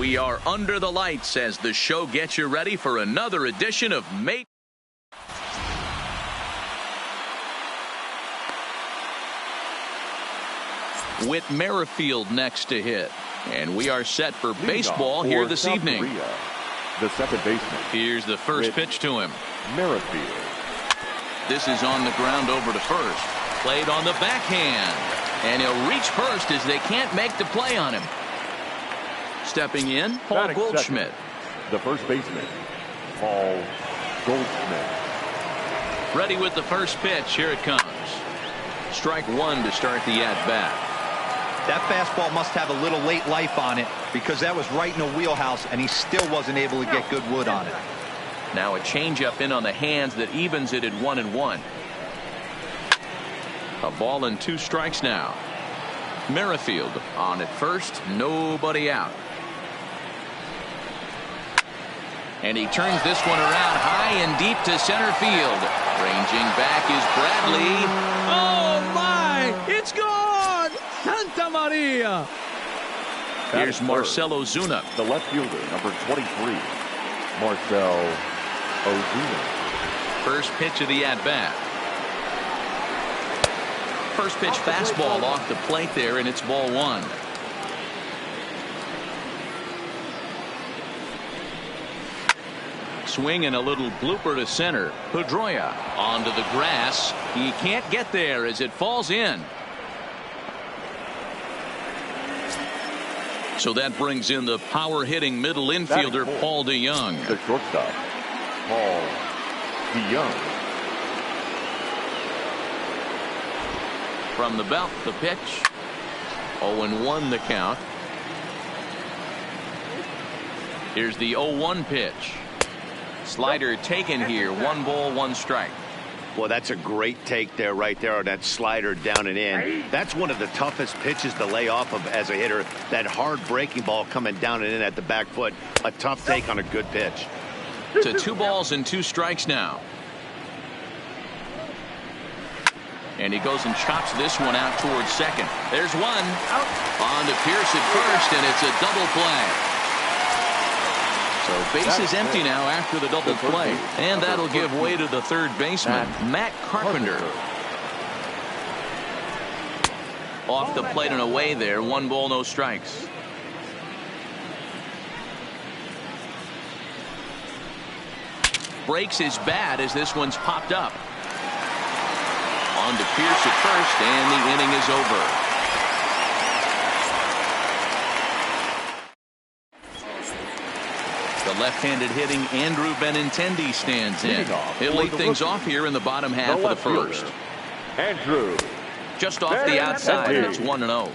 We are under the lights as the show gets you ready for another edition of Mate. With Merrifield next to hit. And we are set for baseball here this evening. The second baseman. Here's the first pitch to him. Merrifield. This is on the ground over to first. Played on the backhand. And he'll reach first as they can't make the play on him. Stepping in, Paul Goldschmidt. The first baseman, Paul Goldschmidt. Ready with the first pitch. Here it comes. Strike one to start the at-bat. That fastball must have a little late life on it because that was right in the wheelhouse and he still wasn't able to get good wood on it. Now a changeup in on the hands that evens it at 1-1. A ball and 2 strikes now. Merrifield on at first, nobody out. And he turns this one around high and deep to center field. Ranging back is Bradley. Oh my! It's gone! Santa Maria! Here's Marcell Ozuna. The left fielder, number 23, Marcell Ozuna. First pitch of the at-bat. First pitch fastball off the plate there, and it's ball 1. Swing and a little blooper to center. Pedroia onto the grass. He can't get there as it falls in. So that brings in the power-hitting middle infielder, Paul DeYoung. The shortstop, Paul DeYoung. From the belt, the pitch. 0-1 the count. Here's the 0-1 pitch. Slider taken here. 1 ball, 1 strike. Well, that's a great take there, right there on that slider down and in. That's one of the toughest pitches to lay off of as a hitter. That hard breaking ball coming down and in at the back foot. A tough take on a good pitch. To 2 balls and 2 strikes now. And he goes and chops this one out towards second. There's one. On to Pierce at first, and it's a double play. So base is empty now after the double play. And that'll give way to the third baseman, Matt Carpenter. Off the plate and away there. 1 ball, no strikes. Breaks his bat as this one's popped up. On to Pierce at first, and the inning is over. The left-handed hitting Andrew Benintendi stands in. He'll lead things off here in the bottom half of the first. Andrew. Just off the outside, and it's 1-0.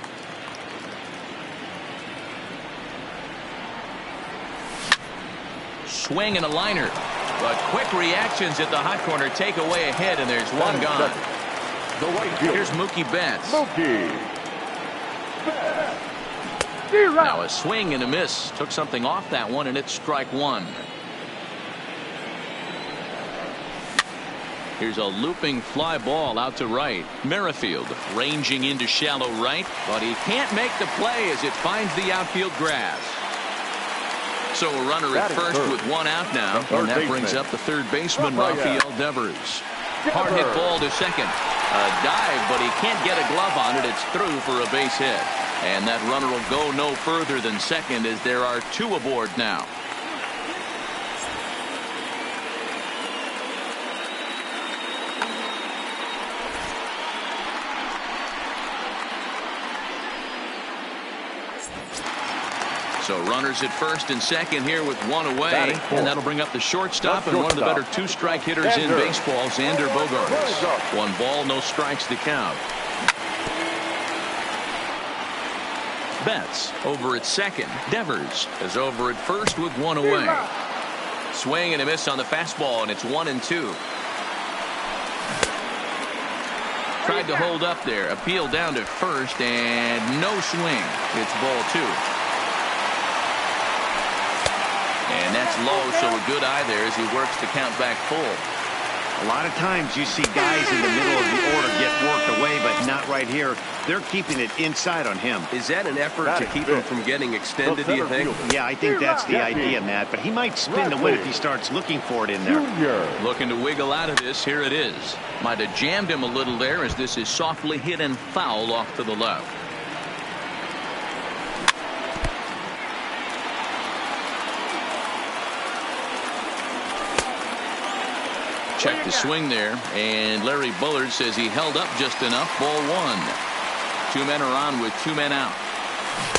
Swing and a liner. But quick reactions at the hot corner take away a hit, and there's one gone. Here's Mookie Betts. Now a swing and a miss. Took something off that one, and it's strike 1. Here's a looping fly ball out to right. Merrifield ranging into shallow right, but he can't make the play as it finds the outfield grass. So a runner at first with 1 out now, and that brings up the third baseman, Rafael Devers. Hard hit ball to second. A dive, but he can't get a glove on it. It's through for a base hit. And that runner will go no further than second as there are 2 aboard now. So runners at first and second here with 1 away. And that'll bring up the shortstop and one of the better 2-strike hitters in baseball, Xander Bogaerts. 1 ball, no strikes to count. Betts over at second. Devers is over at first with 1 away. Swing and a miss on the fastball, and it's 1-2. Tried to hold up there. Appeal down to first, and no swing. It's ball 2. And that's low, so a good eye there as he works to count back full. A lot of times you see guys in the middle of the order get worked away, but not right here. They're keeping it inside on him. Is that an effort to keep him from getting extended, do you think? Yeah, I think that's the idea, Matt. But he might spin to win if he starts looking for it in there. Looking to wiggle out of this. Here it is. Might have jammed him a little there as this is softly hit and foul off to the left. Check the swing there, and Larry Bullard says he held up just enough. Ball one. Two men are on with two men out.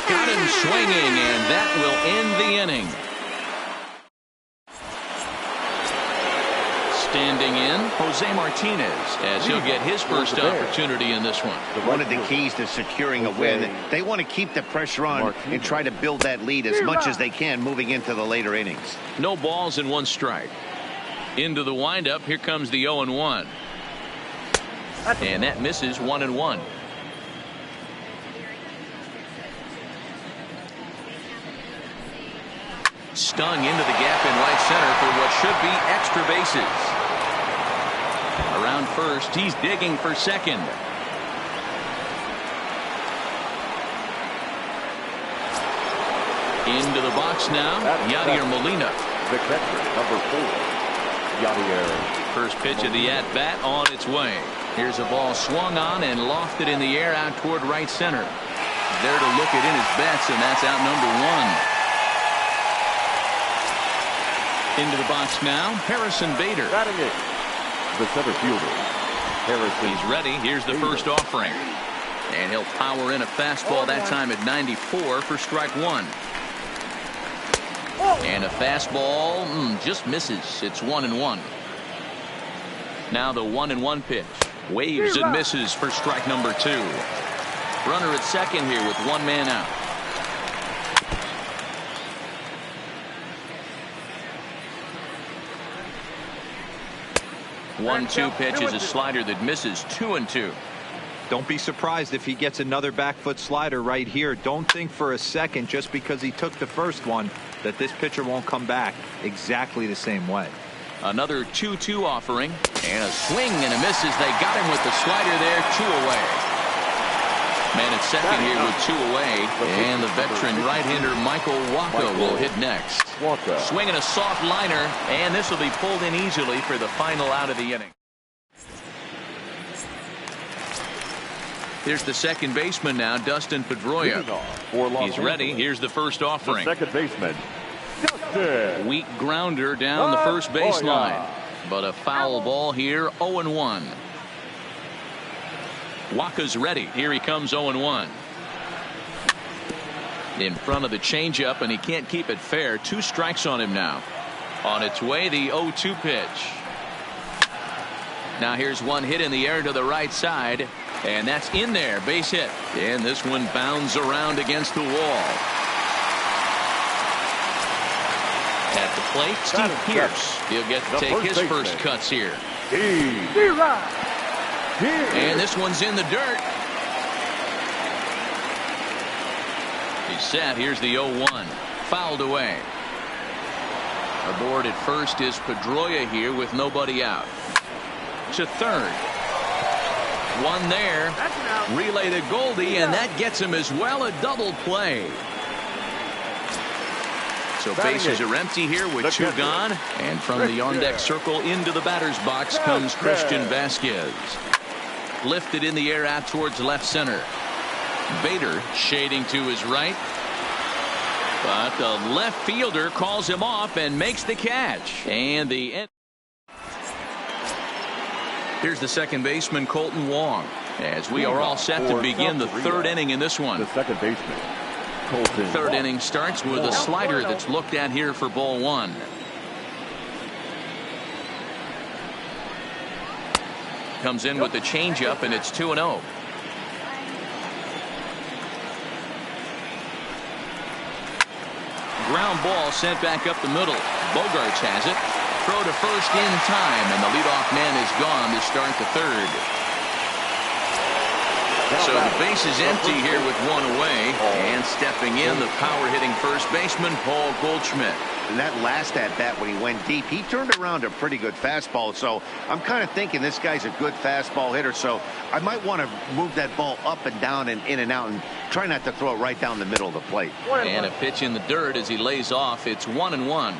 Got him swinging, and that will end the inning. Standing in, Jose Martinez, as he'll get his first opportunity in this one. One of the keys to securing a win, they want to keep the pressure on and try to build that lead as much as they can moving into the later innings. No balls and one strike. Into the windup, here comes the 0-1. And that misses 1-1. Stung into the gap in right center for what should be extra bases. Around first, he's digging for second. Into the box now, Yadier Molina. The catcher, number 4. First pitch of the at-bat on its way. Here's a ball swung on and lofted in the air out toward right center. There to look it in his bets, and that's out number 1. Into the box now, Harrison Bader. The center fielder, Harrison. He's ready. Here's the first offering. And he'll power in a fastball that time at 94 for strike one. And a fastball just misses. It's 1-1. Now the 1-1 pitch. Waves and misses for strike number 2. Runner at second here with one man out. One-two pitch is a slider that misses. 2-2. Don't be surprised if he gets another back foot slider right here. Don't think for a second, just because he took the first one, that this pitcher won't come back exactly the same way. Another 2-2 offering, and a swing and a miss as they got him with the slider there. 2 away. Man at second here with 2 away, and the veteran right-hander Michael Wacha will hit next. Swinging a soft liner, and this will be pulled in easily for the final out of the inning. Here's the second baseman now, Dustin Pedroia. He's ready. Here's the first offering. The second baseman, Dustin. Weak grounder down the first baseline. But a foul ball here, 0-1. Wacha's ready. Here he comes, 0-1. In front of the changeup, and he can't keep it fair. 2 strikes on him now. On its way, the 0-2 pitch. Now here's one hit in the air to the right side. And that's in there, base hit. And this one bounds around against the wall. At the plate, Steve Pearce. He'll get to take his first cuts here. And this one's in the dirt. He's set. Here's the 0-1. Fouled away. Aboard at first is Pedroia here with nobody out. To third. One there. Relay to Goldie, and that gets him as well. A double play. So bases are empty here with 2 gone. And from the on-deck circle into the batter's box comes Christian Vasquez. Lifted in the air out towards left center. Bader shading to his right. But the left fielder calls him off and makes the catch. And the end. Here's the second baseman, Colton Wong, as we are all set to begin the third inning in this one. The second baseman, Colton. Third inning starts with a slider that's looked at here for ball 1. Comes in with the changeup, and it's 2-0. Ground ball sent back up the middle. Bogarts has it. Throw to first in time, and the leadoff man is gone to start the third. So the base is empty here with 1 away, and stepping in, the power hitting first baseman Paul Goldschmidt. And that last at-bat when he went deep, he turned around a pretty good fastball. So I'm kind of thinking this guy's a good fastball hitter. So I might want to move that ball up and down and in and out and try not to throw it right down the middle of the plate. And a pitch in the dirt as he lays off. It's 1-1.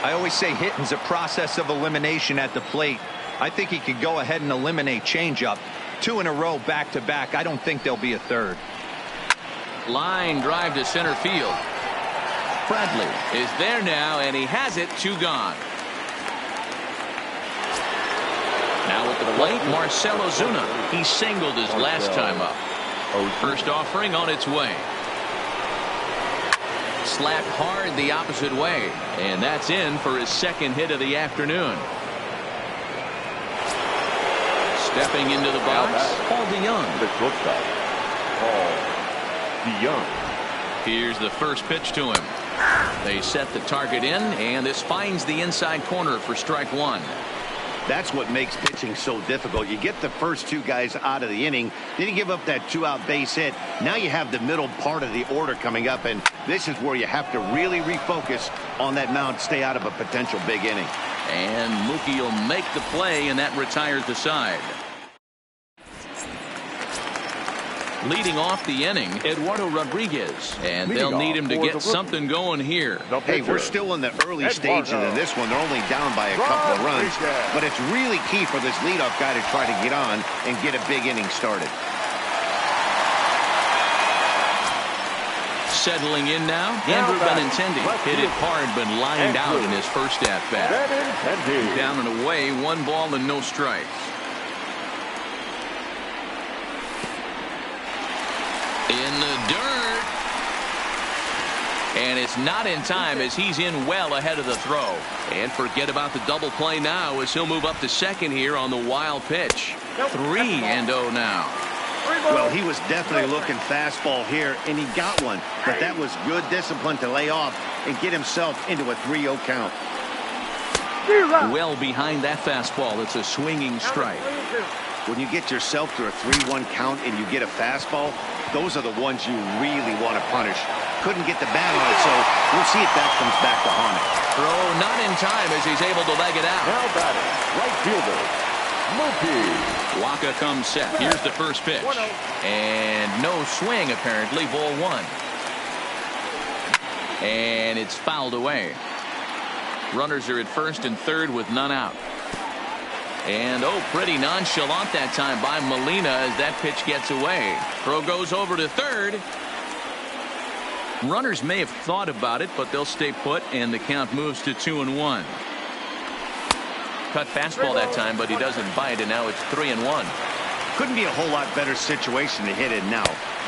I always say hitting's a process of elimination at the plate. I think he could go ahead and eliminate changeup. 2 in a row back to back. I don't think there'll be a third. Line drive to center field. Bradley is there now, and he has it. 2 gone. Now at the plate, Marcell Ozuna. He singled his last time up. First offering on its way. Slapped hard the opposite way, and that's in for his second hit of the afternoon. Stepping into the box, Paul DeYoung. The shortstop, Paul DeYoung. Here's the first pitch to him. They set the target in, and this finds the inside corner for strike 1. That's what makes pitching so difficult. You get the first 2 guys out of the inning, then you give up that 2-out base hit. Now you have the middle part of the order coming up, and this is where you have to really refocus on that mound, stay out of a potential big inning. And Mookie will make the play, and that retires the side. Leading off the inning, Eduardo Rodriguez, and they'll need him to get something going here. Hey, we're still in the early stages of this one. They're only down by a couple of runs, but it's really key for this leadoff guy to try to get on and get a big inning started. Settling in now, Andrew Benintendi hit it hard but lined out in his first at-bat. Down and away, 1 ball and no strikes. In the dirt. And it's not in time as he's in well ahead of the throw. And forget about the double play now as he'll move up to second here on the wild pitch. 3-0 now. Well, he was definitely looking fastball here, and he got one. But that was good discipline to lay off and get himself into a 3-0 count. Well behind that fastball. It's a swinging strike. When you get yourself to a 3-1 count and you get a fastball, those are the ones you really want to punish. Couldn't get the bat on it, so we'll see if that comes back to haunt it. Throw not in time as he's able to leg it out. Now batting, right fielder, Mookie. Waka comes set. Here's the first pitch. And no swing, apparently. Ball 1. And it's fouled away. Runners are at first and third with none out. And pretty nonchalant that time by Molina as that pitch gets away. Throw goes over to third. Runners may have thought about it, but they'll stay put, and the count moves to 2-1. Cut fastball that time, but he doesn't bite, and now it's 3-1. Couldn't be a whole lot better situation to hit it now.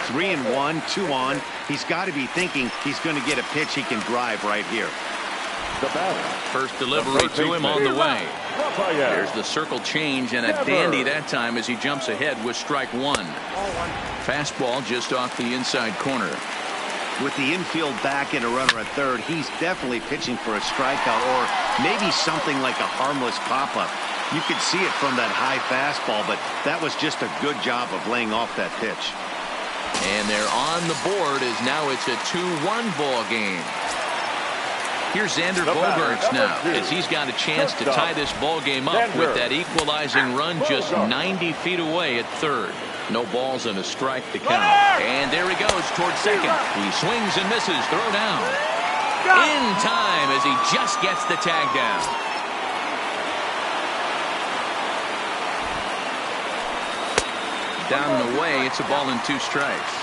3-1, 2 on. He's got to be thinking he's going to get a pitch he can drive right here. The batter. First delivery to him on the way. There's the circle change, and a dandy that time as he jumps ahead with strike 1. Fastball just off the inside corner. With the infield back and a runner at third, he's definitely pitching for a strikeout or maybe something like a harmless pop-up. You could see it from that high fastball, but that was just a good job of laying off that pitch. And they're on the board as now it's a 2-1 ball game. Here's Xander Bogaerts now as he's got a chance to tie this ball game up with that equalizing run just 90 feet away at third. No balls and a strike to count. And there he goes towards second. He swings and misses. Throw down. In time as he just gets the tag down. Down and away. It's a ball and 2 strikes.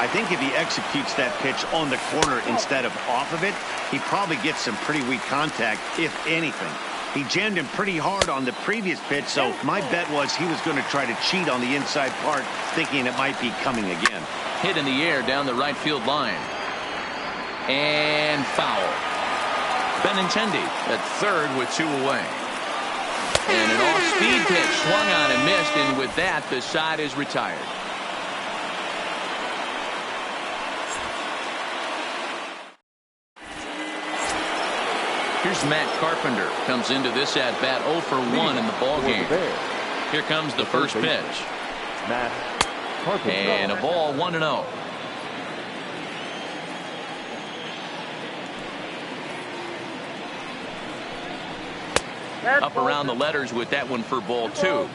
I think if he executes that pitch on the corner instead of off of it, he probably gets some pretty weak contact, if anything. He jammed him pretty hard on the previous pitch, so my bet was he was going to try to cheat on the inside part, thinking it might be coming again. Hit in the air down the right field line. And foul. Benintendi at third with 2 away. And an off-speed pitch swung on and missed, and with that, the side is retired. Here's Matt Carpenter. Comes into this at-bat 0 for 1 in the ballgame. Here comes the first pitch. Matt And a ball 1-0. Up around the letters with that one for ball 2.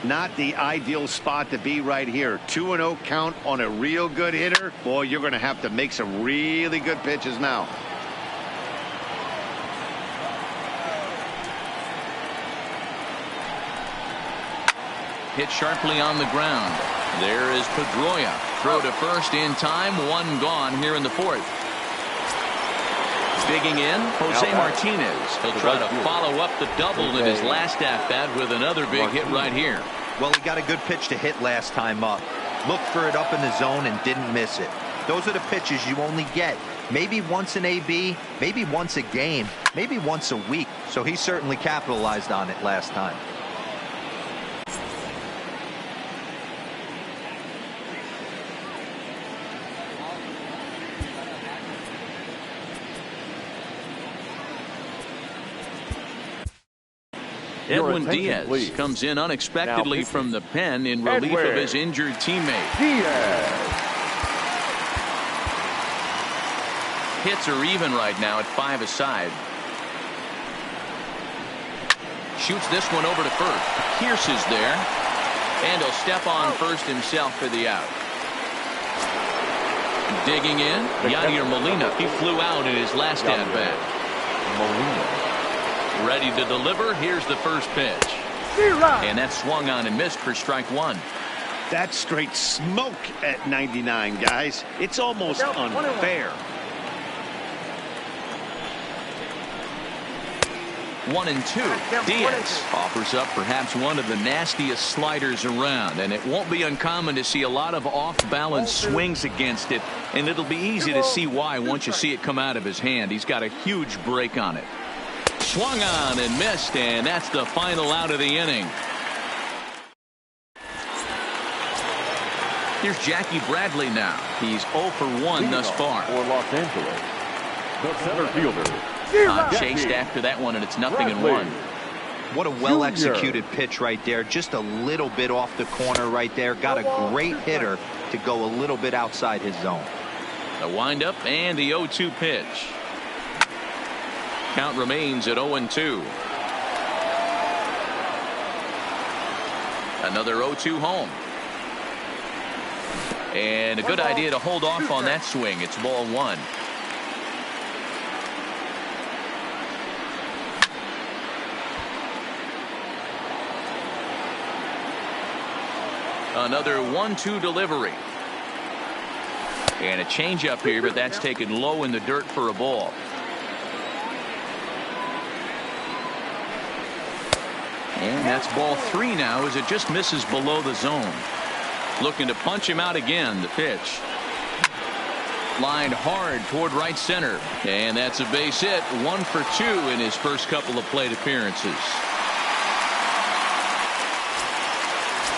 Not the ideal spot to be right here. 2-0 count on a real good hitter. Boy, you're going to have to make some really good pitches now. Hit sharply on the ground. There is Pedroia. Throw to first in time. One gone here in the fourth. Digging in, Jose Martinez. He'll try to follow up the double in his last at-bat with another big hit right here. Well, he got a good pitch to hit last time up. Looked for it up in the zone and didn't miss it. Those are the pitches you only get maybe once an AB, maybe once a game, maybe once a week. So he certainly capitalized on it last time. Edwin Diaz comes in unexpectedly from the pen in relief of his injured teammate. Hits are even right now at 5 aside. Shoots this one over to first. Pierce is there. And he'll step on first himself for the out. Digging in, Yadier Molina. He flew out in his last at-bat. Molina. Ready to deliver. Here's the first pitch. And that swung on and missed for strike one. That's straight smoke at 99, guys. It's almost unfair. 1-2. Diaz offers up perhaps one of the nastiest sliders around, and it won't be uncommon to see a lot of off-balance swings against it, and it'll be easy to see why once you see it come out of his hand. He's got a huge break on it. Swung on and missed, and that's the final out of the inning. Here's Jackie Bradley now. He's 0 for 1 thus far. For Los Angeles, the center fielder. Chased after that one, and it's 0-1. What a well-executed pitch right there. Just a little bit off the corner right there. Got a great hitter to go a little bit outside his zone. The windup and the 0-2 pitch. Count remains at 0-2. Another 0-2 home. And a good idea to hold off on that swing. It's ball 1. Another 1-2 delivery. And a changeup here, but that's taken low in the dirt for a ball. And that's ball 3 now as it just misses below the zone. Looking to punch him out again. The pitch. Lined hard toward right center. And that's a base hit. 1 for 2 in his first couple of plate appearances.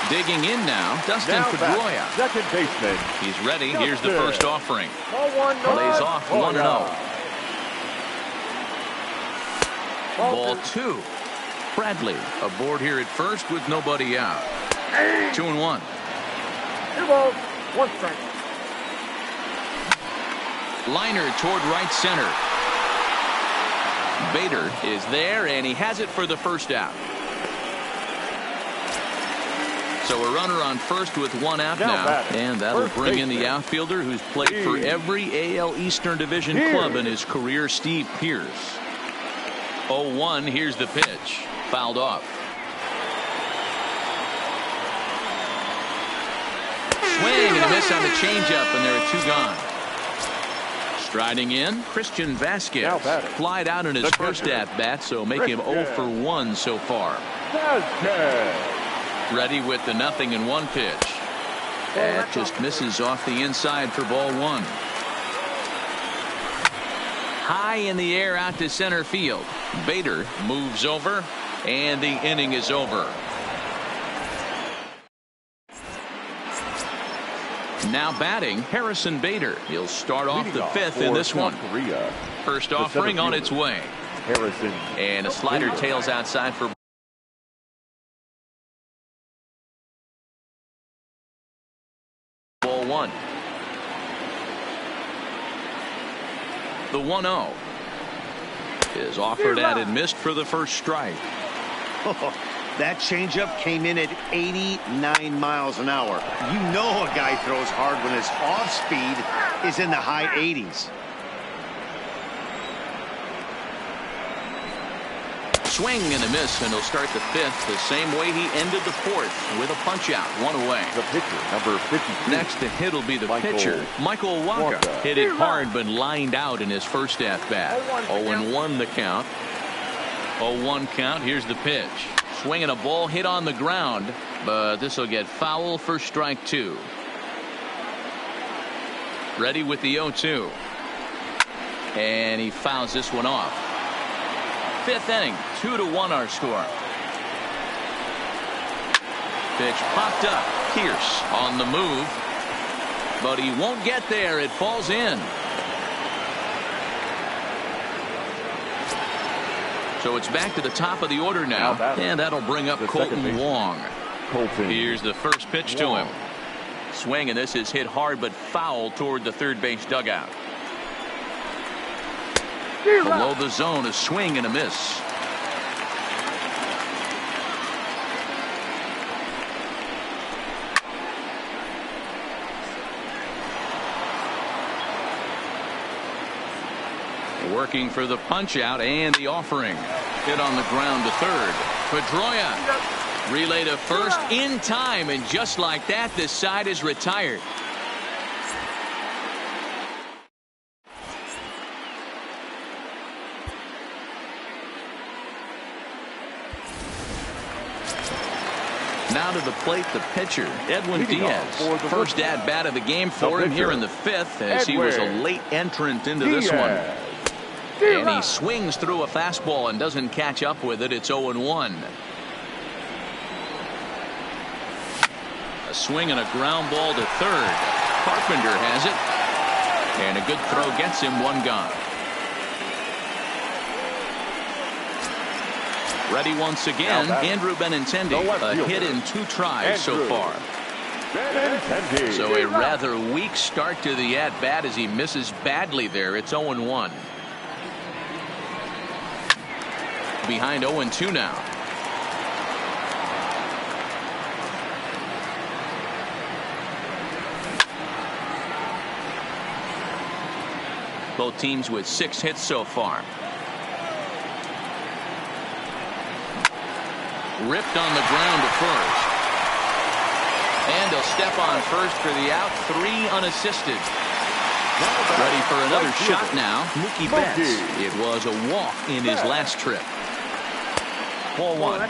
Digging in now, Dustin Pedroia. Second baseman. He's ready. Here's the first offering. Lays off 1-0. Ball 2. Bradley aboard here at first with nobody out. 2-1. 2 balls, 1 strike. Liner toward right center. Bader is there, and he has it for the first out. So a runner on first with 1 out now, and that'll bring in the outfielder who's played for every AL Eastern Division club in his career, Steve Pierce. 0-1. Here's the pitch. Fouled off. Swing and a miss on the changeup, and there are 2 gone. Striding in, Christian Vasquez. Flied out in his first at-bat, so make him 0 for 1 so far. Ready with the 0-1 pitch. That just misses off the inside for ball 1. High in the air out to center field. Bader moves over, and the inning is over. Now batting, Harrison Bader. He'll start off the 5th in this one. First offering on its way. Harrison. And a slider tails outside for Ball one. The 1-0 is offered at and missed for the first strike. That changeup came in at 89 miles an hour. You know a guy throws hard when his off speed is in the high 80s. Swing and a miss, and he'll start the fifth the same way he ended the fourth, with a punch out, one away. The pitcher, number 52. Next to hit will be the pitcher, Michael Wacha. Hit it hard but lined out in his first at-bat. 0-1 the count. 0-1 count. Here's the pitch. Swinging a ball hit on the ground, but this will get foul for strike two. Ready with the 0-2. And he fouls this one off. Fifth inning, 2-1 our score. Pitch popped up. Pierce on the move, but he won't get there. It falls in. So it's back to the top of the order now, and that'll bring up Colton Wong. Here's the first pitch to him. Swing, and this is hit hard but foul toward the third base dugout. Below the zone, a swing and a miss. Working for the punch out and the offering. Hit on the ground to third. Pedroia relay to first in time, and just like that, this side is retired. Now to the plate, the pitcher, Edwin Diaz. First at bat of the game for him here in the fifth, as he was a late entrant into this one. And he swings through a fastball and doesn't catch up with it. It's 0-1. A swing and a ground ball to third. Carpenter has it. And a good throw gets him, one gone. Ready once again, Andrew Benintendi. A hit in 2 tries so far. So a rather weak start to the at-bat as he misses badly there. It's 0-1. Behind 0-2 now. Both teams with 6 hits so far. Ripped on the ground to first. And he'll step on first for the out. 3 unassisted. Ready for another shot now. Mookie Betts. It was a walk in his last trip. Ball one.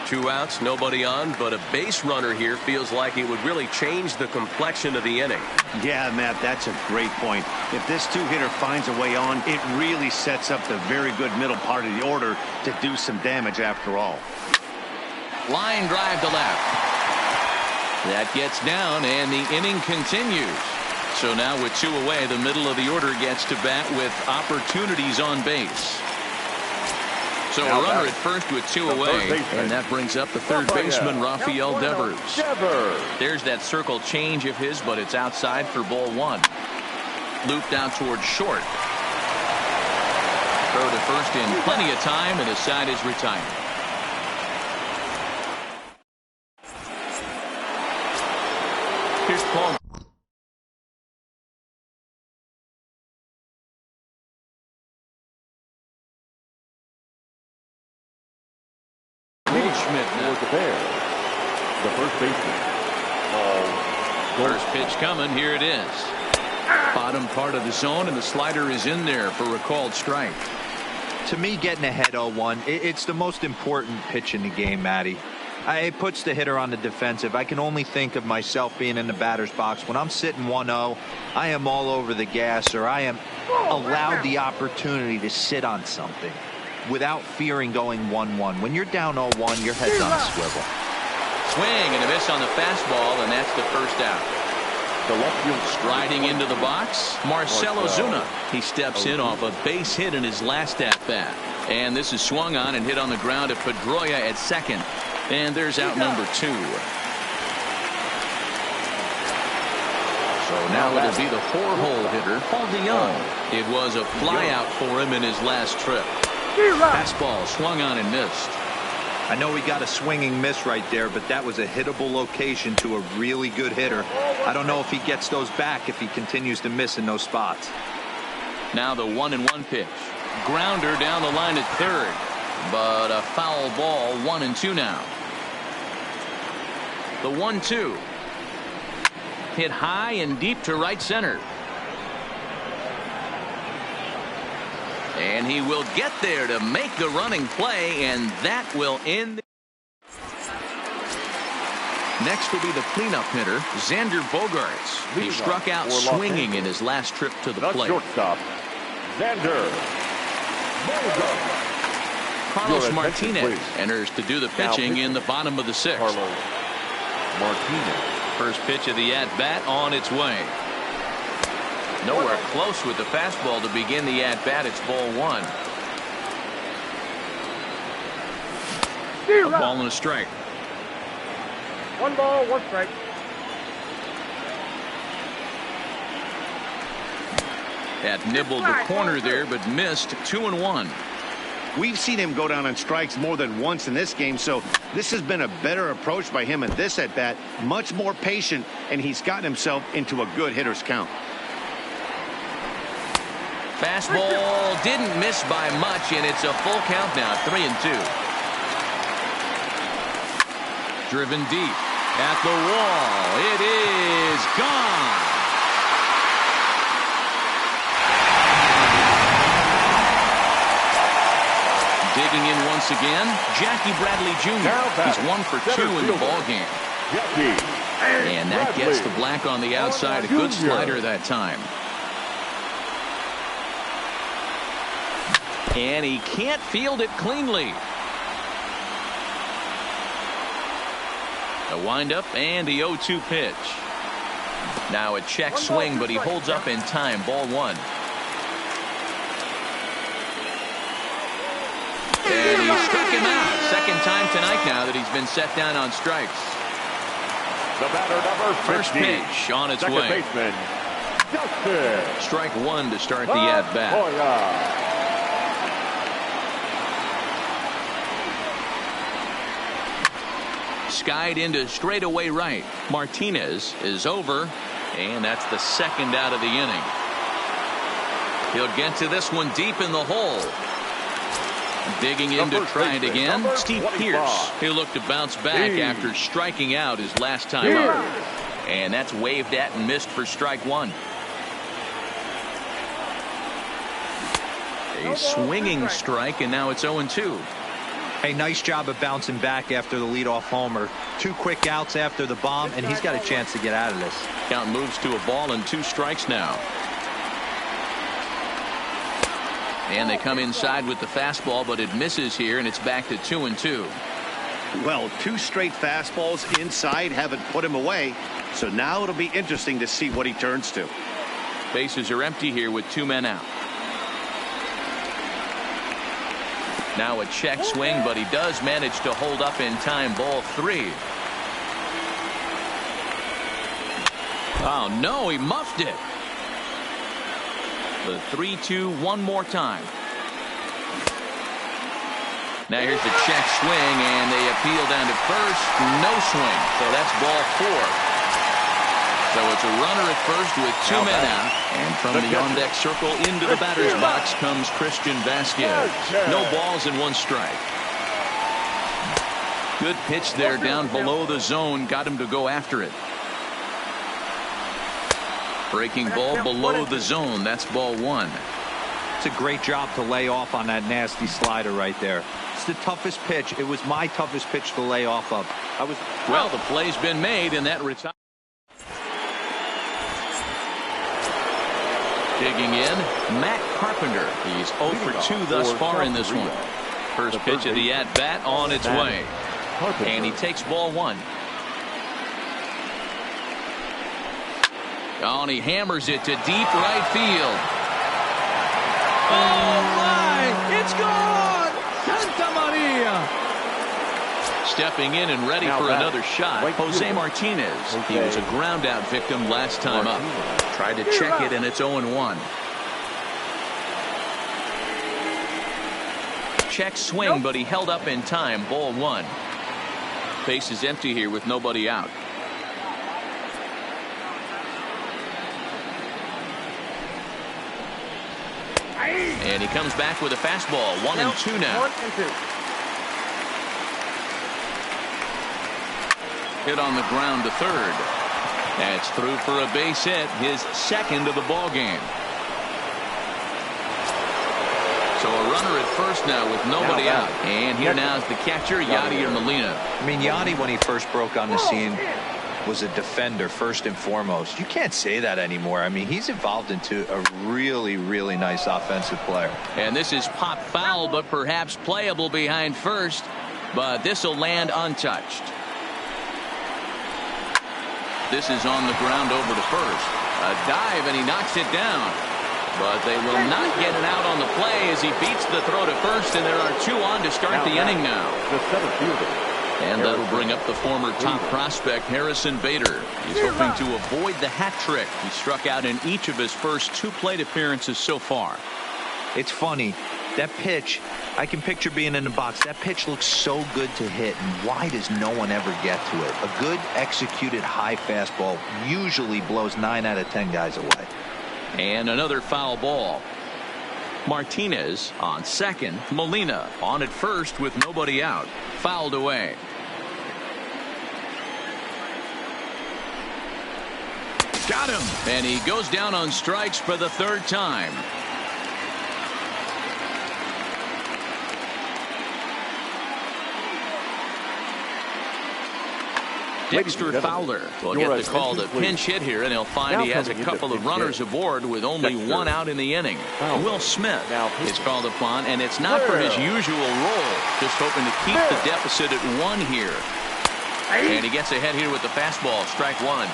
2 outs, nobody on, but a base runner here feels like it would really change the complexion of the inning. Yeah, Matt, that's a great point. If this 2-hitter finds a way on, it really sets up the very good middle part of the order to do some damage after all. Line drive to left. That gets down, and the inning continues. So now with 2 away, the middle of the order gets to bat with opportunities on base. So a runner at first with 2 away, and that brings up the third baseman, Rafael Devers. There's that circle change of his, but it's outside for ball one. Looped out towards short. Throw to first in plenty of time, and the side is retired. Here's Paul. The first baseman. First pitch coming. Here it is. Bottom part of the zone, and the slider is in there for a called strike. To me, getting ahead 0-1, it's the most important pitch in the game, Matty. It puts the hitter on the defensive. I can only think of myself being in the batter's box. When I'm sitting 1-0, I am all over the gas, or I am allowed the opportunity to sit on something without fearing going 1-1. When you're down 0-1, your head's on a swivel. Swing and a miss on the fastball, and that's the first out. The left field striding into the box, Marcell Ozuna. He steps in off a base hit in his last at-bat. And this is swung on and hit on the ground to Pedroia at second. And there's out number 2. So now it'll be the 4-hole hitter, Paul DeYoung. It was a flyout for him in his last trip. Fastball swung on and missed. I know he got a swinging miss right there, but that was a hittable location to a really good hitter. I don't know if he gets those back if he continues to miss in those spots. Now the 1-1 pitch. Grounder down the line at third, but a foul ball. 1-2 now. The 1-2 hit high and deep to right center, and he will get there to make the running play, and that will end. Next will be the cleanup hitter, Xander Bogaerts. He struck out swinging in his last trip to the plate. Shortstop, Xander Bogaerts. Carlos Martinez enters to do the pitching in the bottom of the 6th. Carlos Martinez. First pitch of the at-bat on its way. Nowhere close with the fastball to begin the at-bat. It's ball 1. A ball and a strike. 1 ball, 1 strike. That nibbled the corner there, but missed. 2-1. We've seen him go down on strikes more than once in this game, so this has been a better approach by him at this at-bat. Much more patient, and he's gotten himself into a good hitter's count. Fastball didn't miss by much, and it's a full count now. 3-2. Driven deep at the wall. It is gone. Digging in once again, Jackie Bradley Jr. He's 1 for 2 in the ballgame. And that gets the black on the outside. A good slider that time. And he can't field it cleanly. A windup and the 0-2 pitch. Now a check swing, but he holds up in time. Ball 1. And he struck him out. Second time tonight now that he's been set down on strikes. The batter, number 50. First pitch on its Second way. baseman, Justin. Strike 1 to start the at-bat. Skied into straightaway right. Martinez is over, and that's the second out of the inning. He'll get to this one deep in the hole. Digging in to try it again, Steve Pearce. He'll look to bounce back after striking out his last time up. And that's waved at and missed for strike 1. A swinging strike, and now it's 0-2. Hey, nice job of bouncing back after the leadoff homer. 2 quick outs after the bomb, and he's got a chance to get out of this. Count moves to a ball and 2 strikes now. And they come inside with the fastball, but it misses here, and it's back to 2-2. Well, 2 straight fastballs inside haven't put him away, so now it'll be interesting to see what he turns to. Bases are empty here with 2 men out. Now a check swing, but he does manage to hold up in time. Ball 3. Oh, no, he muffed it. The 3-2 one more time. Now here's the check swing, and they appeal down to first. No swing. So that's ball 4. So it's a runner at first with 2 men out. And from the on-deck circle into the batter's box comes Christian Vasquez. No balls and 1 strike. Good pitch there down below the zone. Got him to go after it. Breaking ball below the zone. That's ball 1. It's a great job to lay off on that nasty slider right there. It's the toughest pitch. It was my toughest pitch to lay off of. Well, the play's been made, and that retires. Digging in, Matt Carpenter. He's 0 for 2 thus far in this one. First pitch of the at-bat on its way. And he takes ball 1. Oh, and he hammers it to deep right field. Oh, my! It's gone! Santa Maria! stepping in and ready for another shot, Jose Martinez. He was a ground out victim last time up. Tried to check it, and it's 0-1. Check swing, but he held up in time. Ball 1. Base is empty here with nobody out. And he comes back with a fastball. 1-2 now. 1-2. Hit on the ground to third. That's through for a base hit, his second of the ball game. So a runner at first now with nobody out. And here now is the catcher, Yadier Molina. I mean, Yadi, when he first broke on the scene, was a defender first and foremost. You can't say that anymore. I mean, he's evolved into a really, really nice offensive player. And this is pop foul, but perhaps playable behind first. But this will land untouched. This is on the ground over to first. A dive, and he knocks it down. But they will not get it out on the play as he beats the throw to first, and there are 2 on to start the inning now. The center fielder. And that'll bring up the former top prospect, Harrison Bader. He's hoping to avoid the hat trick. He struck out in each of his first 2 plate appearances so far. It's funny. That pitch, I can picture being in the box. That pitch looks so good to hit, and why does no one ever get to it? A good executed high fastball usually blows 9 out of 10 guys away. And another foul ball. Martinez on second. Molina on at first with nobody out. Fouled away. Got him. And he goes down on strikes for the 3rd time. Dexter Fowler will get the call to pinch hit here, and he'll find he has a couple of runners aboard with only 1 out in the inning. Will Smith is called upon, and it's not for his usual role, just hoping to keep the deficit at 1 here. And he gets ahead here with the fastball. Strike 1.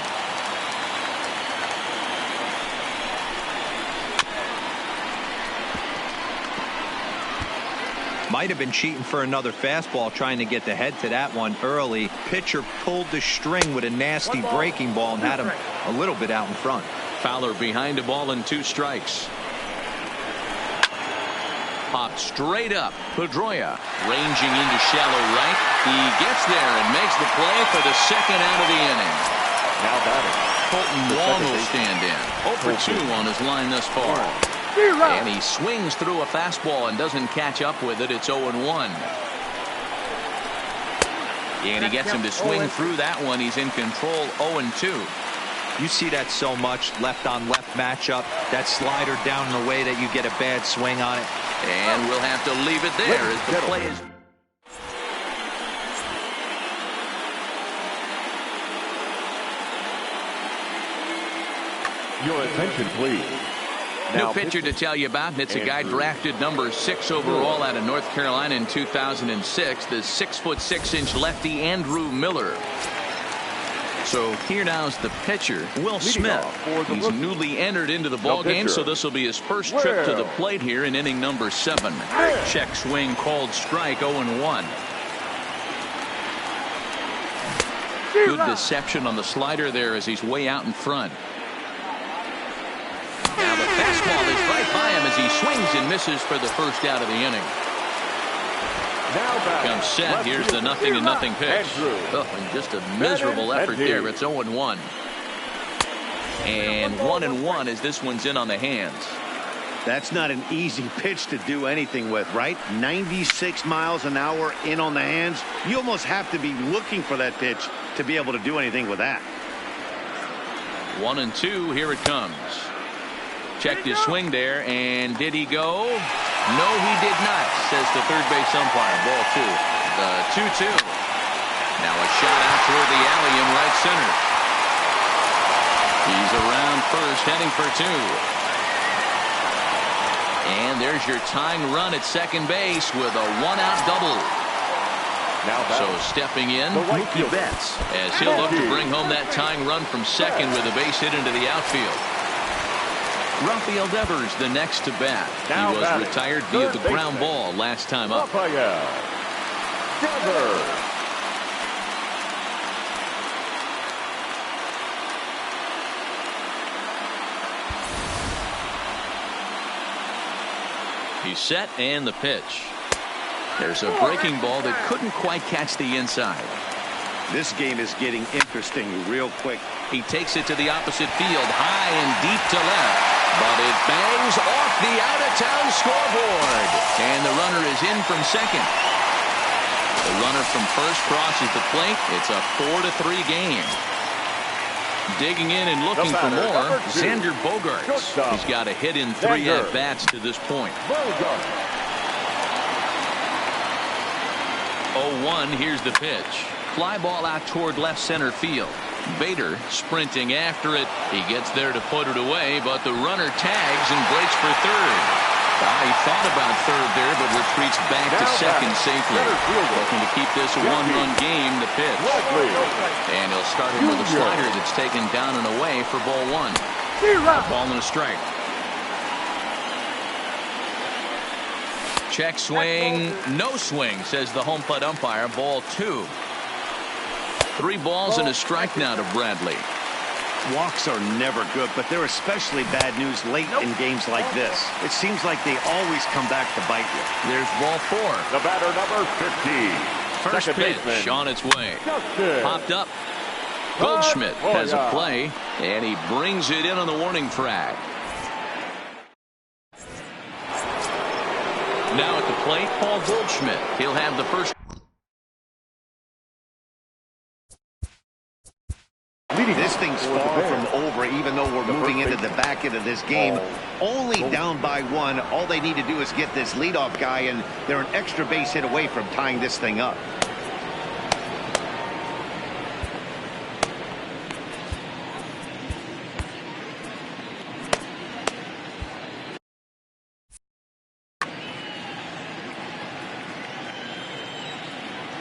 Might have been cheating for another fastball, trying to get the head to that one early. Pitcher pulled the string with a nasty breaking ball and had him a little bit out in front. Fowler behind a ball and 2 strikes. Popped straight up. Pedroia ranging into shallow right. He gets there and makes the play for the 2nd out of the inning. Now batting. Colton Wong will stand in. 0 for 2 on his line thus far. And he swings through a fastball and doesn't catch up with it. It's 0-1. And he gets him to swing through that one. He's in control. 0-2. You see that so much. Left on left matchup. That slider down in the way that you get a bad swing on it. And we'll have to leave it there as the play is. Your attention, please. New pitcher to tell you about, and it's a guy drafted number 6 overall out of North Carolina in 2006, the 6'6" lefty Andrew Miller. So here now is the pitcher, Will Smith. He's newly entered into the ball game, so this will be his first trip to the plate here in inning number 7. Check swing called strike. 0-1. Good deception on the slider there as he's way out in front. Now the fastball is right by him as he swings and misses for the 1st out of the inning. Comes set. Here's the 0-0 pitch. Oh, and just a miserable effort there. It's 0-1. And 1-1 as this one's in on the hands. That's not an easy pitch to do anything with, right? 96 miles an hour in on the hands. You almost have to be looking for that pitch to be able to do anything with that. 1-2. Here it comes. Checked his swing there, and did he go? No, he did not, says the third base umpire. Ball 2. The 2-2. Now a shot out toward the alley in right center. He's around first, heading for 2. And there's your tying run at second base with a 1-out double. So stepping in, Mookie Betts, as he'll look to bring home that tying run from second with a base hit into the outfield. Rafael Devers the next to bat. He was retired via the ground ball last time up. He's set and the pitch. There's a breaking ball that couldn't quite catch the inside. This game is getting interesting real quick. He takes it to the opposite field, high and deep to left. But it bangs off the out-of-town scoreboard. And the runner is in from second. The runner from first crosses the plate. It's a 4-3 game. Digging in and looking for more, Xander Bogaerts. He's got a hit in 3 at-bats to this point. 0-1, here's the pitch. Fly ball out toward left center field. Bader sprinting after it. He gets there to put it away, but the runner tags and breaks for third. He thought about third there, but retreats back to second safely. Looking to keep this a one-run game, the pitch. And he'll start him with a slider that's taken down and away for ball 1. Ball and a strike. Check swing, no swing, says the home plate umpire. Ball 2. 3 balls and a strike now to Bradley. Walks are never good, but they're especially bad news late in games like this. It seems like they always come back to bite you. There's ball 4. The batter, number 50. First pitch on its way. Popped up. Goldschmidt has a play, and he brings it in on the warning track. Now at the plate, Paul Goldschmidt. He'll have the first. This thing's far from over, even though we're moving into the back end of this game. Only down by 1. All they need to do is get this leadoff guy, and they're an extra base hit away from tying this thing up.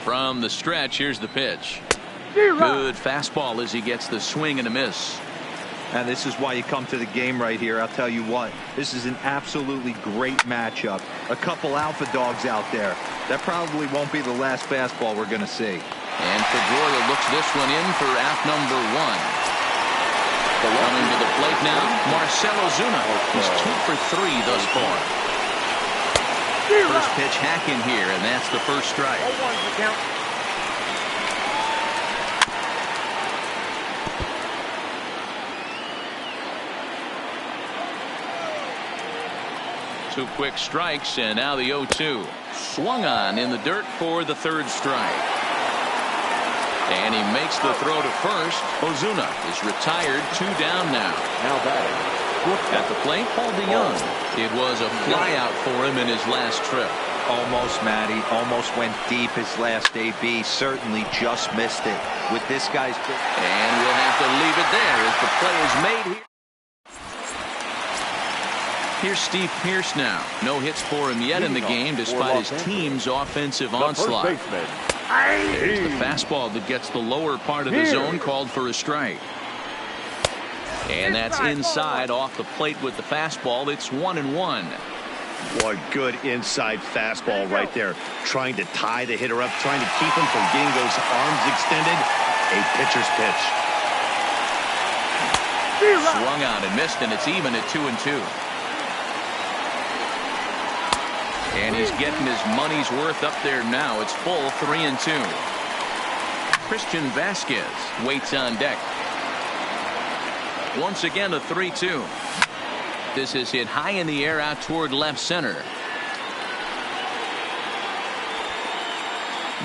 From the stretch, here's the pitch. Good fastball as he gets the swing and a miss. And this is why you come to the game right here. I'll tell you what, this is an absolutely great matchup. A couple alpha dogs out there. That probably won't be the last fastball we're going to see. And Pedroia looks this one in for out number 1. Coming to the plate now, Marcell Ozuna. He's 2 for 3 thus far. First pitch hack in here, and that's the first strike. 0-1 count. Two quick strikes, and now the 0-2. Swung on in the dirt for the third strike. And he makes the throw to first. Ozuna is retired, 2 down now. Now batting. At the plate, Paul DeYoung. It was a flyout for him in his last trip. Almost, Matty. Almost went deep his last AB. Certainly just missed it with this guy's. And we'll have to leave it there as the play is made here. Here's Steve Pearce now. No hits for him yet in the game despite his team's offensive onslaught. There's the fastball that gets the lower part of the zone, called for a strike. And that's inside off the plate with the fastball. It's 1-1. Boy, good inside fastball right there. Trying to tie the hitter up, trying to keep him from getting those arms extended. A pitcher's pitch. Swung on and missed, and it's even at 2-2. And he's getting his money's worth up there now. It's full 3-2. Christian Vasquez waits on deck. Once again, a 3-2. This is hit high in the air out toward left center.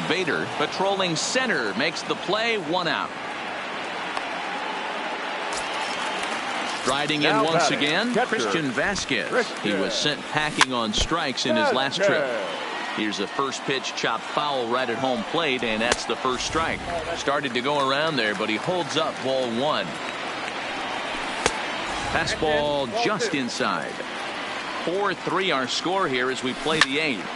Bader patrolling center makes the play, 1 out. Striding in once again, Christian Vasquez. He was sent packing on strikes in his last trip. Here's a first pitch chopped foul right at home plate, and that's the first strike. Started to go around there, but he holds up ball 1. Fastball just inside. 4-3 our score here as we play the 8th.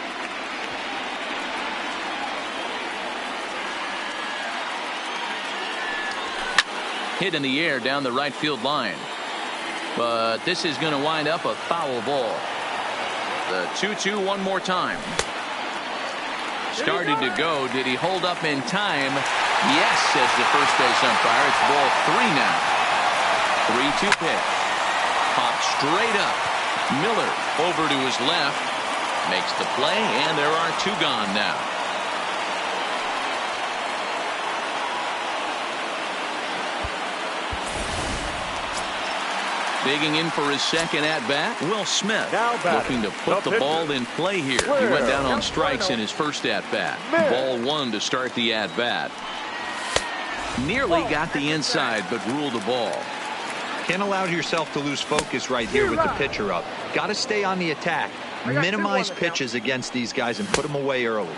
Hit in the air down the right field line. But this is going to wind up a foul ball. The 2-2 one more time. Started to go. Did he hold up in time? Yes, says the first base umpire. It's ball 3 now. 3-2 pitch. Popped straight up. Miller over to his left. Makes the play, and there are 2 gone now. Digging in for his second at-bat, Will Smith. Looking to put the ball in play here. He went down on strikes in his first at-bat. Ball 1 to start the at-bat. Nearly got the inside, but ruled the ball. Can't allow yourself to lose focus right here with the pitcher up. Got to stay on the attack. Minimize pitches against these guys and put them away early.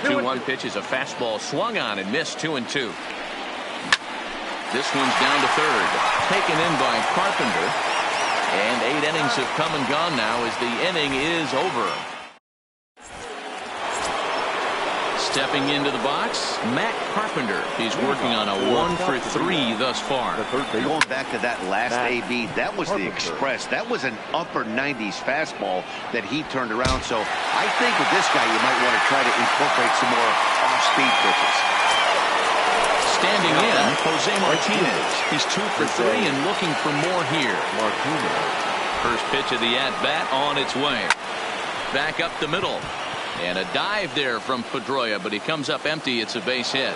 2-1 pitch is a fastball swung on and missed. 2-2. This one's down to third. Taken in by Carpenter. And 8 innings have come and gone now as the inning is over. Stepping into the box, Matt Carpenter. He's working on a 1-for-3 thus far. Going back to that last AB, that was the express. That was an upper 90s fastball that he turned around. So I think with this guy, you might want to try to incorporate some more off-speed pitches. Standing in, Jose Martinez. He's 2 for 3 and looking for more here. First pitch of the at-bat on its way. Back up the middle. And a dive there from Pedroia, but he comes up empty. It's a base hit.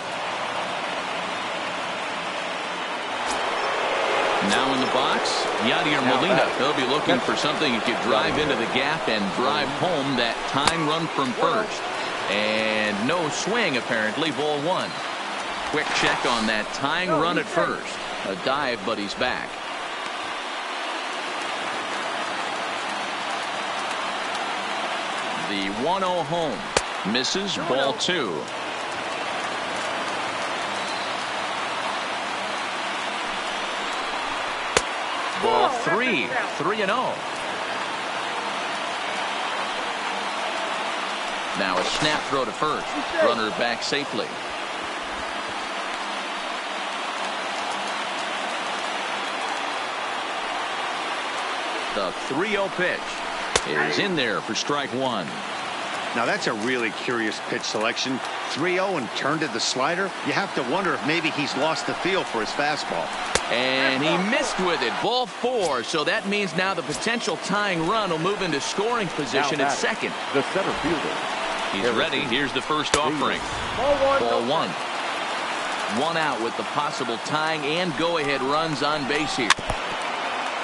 Now in the box, Yadier Molina. He'll be looking for something he could drive into the gap and drive home that tying run from first. And no swing, apparently. Ball 1. Quick check on that tying run at first. A dive, but he's back. The 1-0 home. Misses. Ball 2. Ball 3. 3-0. Now a snap throw to first. Runner back safely. The 3-0 pitch is in there for strike 1. Now that's a really curious pitch selection. 3-0 and turned to the slider. You have to wonder if maybe he's lost the feel for his fastball. And he missed with it. Ball 4. So that means now the potential tying run will move into scoring position at second. The center fielder. He's ready. Here's the first offering. Ball 1. 1 out with the possible tying and go-ahead runs on base here.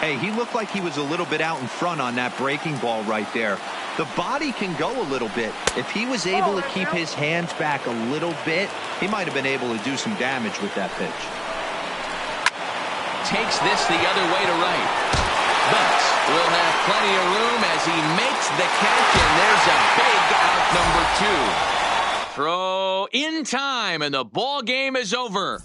Hey, he looked like he was a little bit out in front on that breaking ball right there. The body can go a little bit. If he was able to keep his hands back a little bit, he might have been able to do some damage with that pitch. Takes this the other way to right. But will have plenty of room as he makes the catch, and there's a big out number 2. Throw in time, and the ball game is over.